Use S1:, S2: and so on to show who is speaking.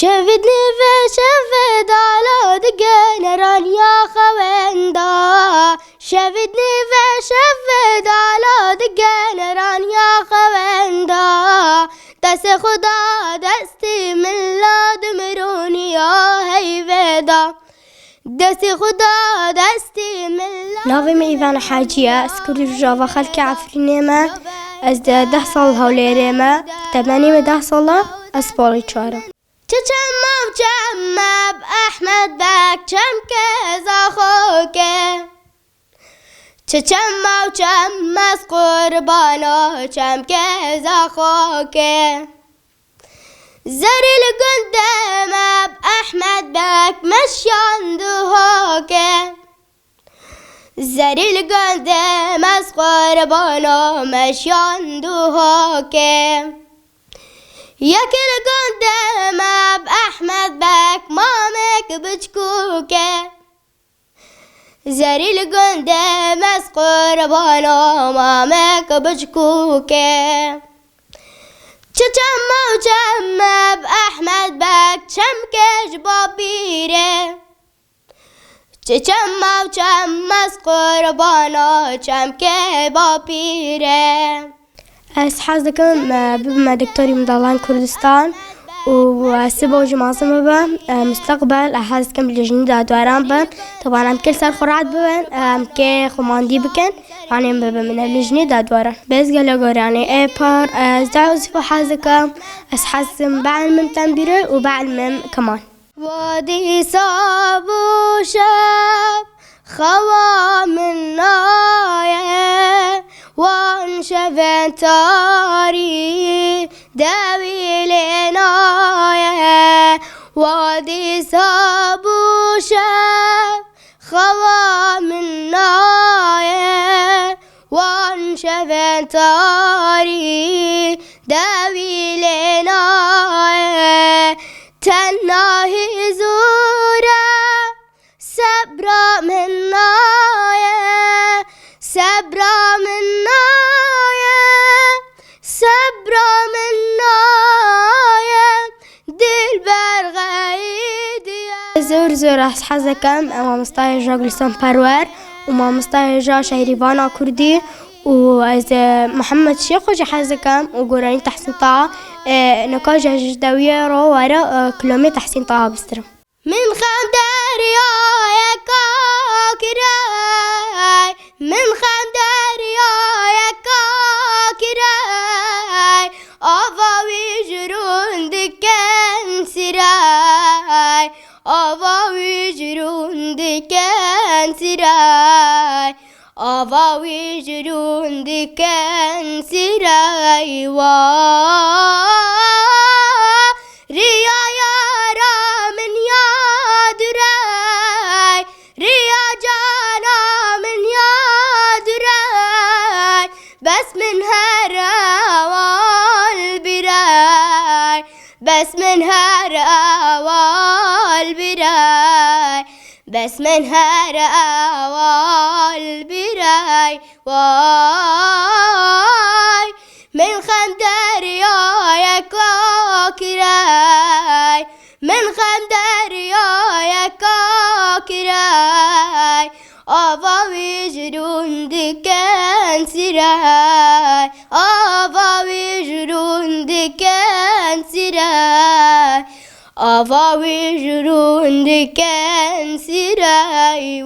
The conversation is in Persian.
S1: شفتني فشفت على دقن رانيا خويندا شفتني فشفت على دقن رانيا خويندا دست خدا دستی من لادمرونی یا هیودا دست خدا دستی من
S2: ناوی می ایوان حاجیه اسکوری جاوا خلک عفرینه ما از 10 سال هولیره ما تبنی 10 ساله اسپالی چهارم
S1: چمم چمم احمد بک چم که زاخوکه چمم چم از قربانا چم که زاخوکه زریل گندم احمد بک مشیان دوهاکه زریل گندم از قربانا مشیان دوهاکه یکل گندم احمد بک مامک بچکوکه زریل گندم از قربانا مامک بچکوکه چمم چمم احمد بک چم کش با بیره چمم چم از قربانا چم که با پیره
S2: از حاز دکم ببم دکتری مدلان کردستان و سبا جماعة ببم مستقبل حاز دکم بلجنی دادواران بن طبعا هم كل سر خرعت ببن هم که خماندی بکن يعني ببم من اللجنی دادواران بس قال قول يعني اي بار زعوز في حاز دکم از حازم بعلمم تنبيره وبعلمم كمان
S1: وادي صاب وشاب خوا من نايه وانشفن تاري داوي لنايه وادي صاب وشاب خوا من نايه وانشفن تاري داوي لنايه تناهي زورا صبرا من نايه صبرا من نايه صبرا من نايه دل برغيدية
S2: زور حاز دکم مامستای جا گلستان پرور و مامستای جا شهریوانا کردی و از محمد شیخ وجه حاز دکم و گورانی تحسین طاعة نکاج جدویه رو وارا کلومی تحسین طاعة بسترم
S1: من خندر يا كاكراي من خندر يا كاكراي أفاوي جرون دكان سراي أفاوي جرون دكان سراي أفاوي جرون دكان سراي ريا يارا من ياد راي ريا جانا من ياد راي بس من هراوال براي بس من هراوال براي بس من هراوال براي واي من خندر يا كاكراي من خندر يا كاكراي أفاوي جرون دكان سراي أفاوي جرون دكان سراي أفاوي جرون دكان سراي